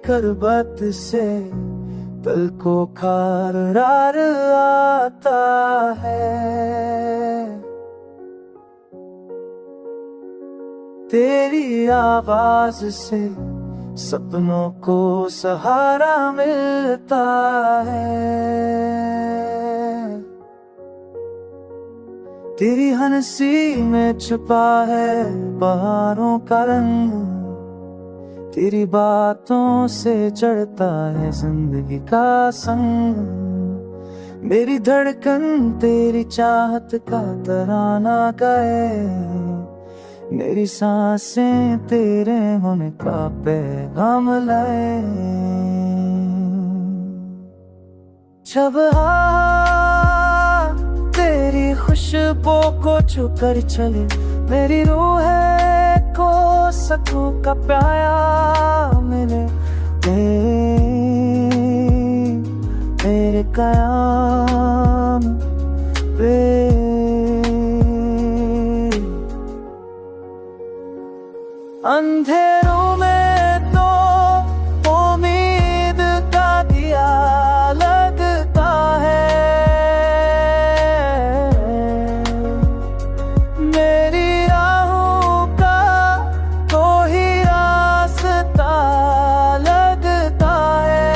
करबत से दिल को करार आता है। तेरी आवाज से सपनों को सहारा मिलता है। तेरी हंसी में छुपा है बहारों का रंग, तेरी बातों से चढ़ता है जिंदगी का संग। मेरी धड़कन तेरी चाहत का तराना गाए, मेरी सांसें तेरे होने का पैगाम लाए। जब तेरी खुशबू को छूकर चले, मेरी रूह को सकून का प्याया मिले। मेरे कयाम पे अंधेरों में तो उम्मीद का दिया लगता है। मेरी राहों का तो ही रास्ता लगता है।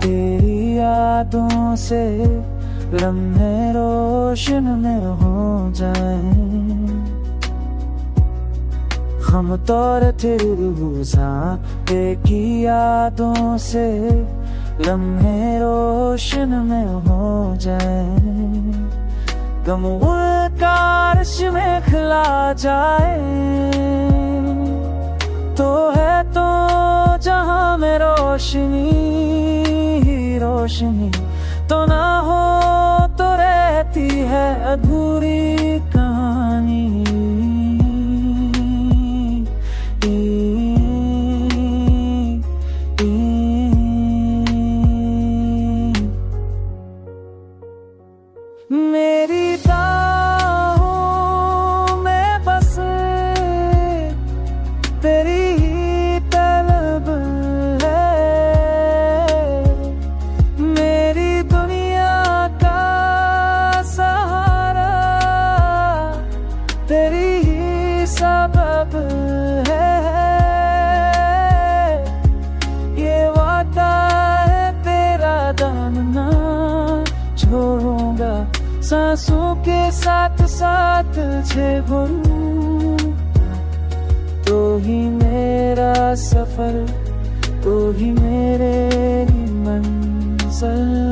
तेरी यादों से लम्हे रोशन में हो जाए, हम तौर तेरी रूज़ां की यादों से लम्हे रोशन में हो जाए। गम उनका अर्श में खिला जाए, तो है तो जहां में रोशनी ही रोशनी, तो ना हो तो रहती है अधूरी कहानी। मेरी बाहों में बस तेरी ही तलब है। मेरी दुनिया का सहारा तेरी ही सबब है। ये वादा है तेरा दामना छोड़ूंगा, सांसों के साथ साथ झेलूं। तो ही मेरा सफर, तो ही मेरे मंजिल।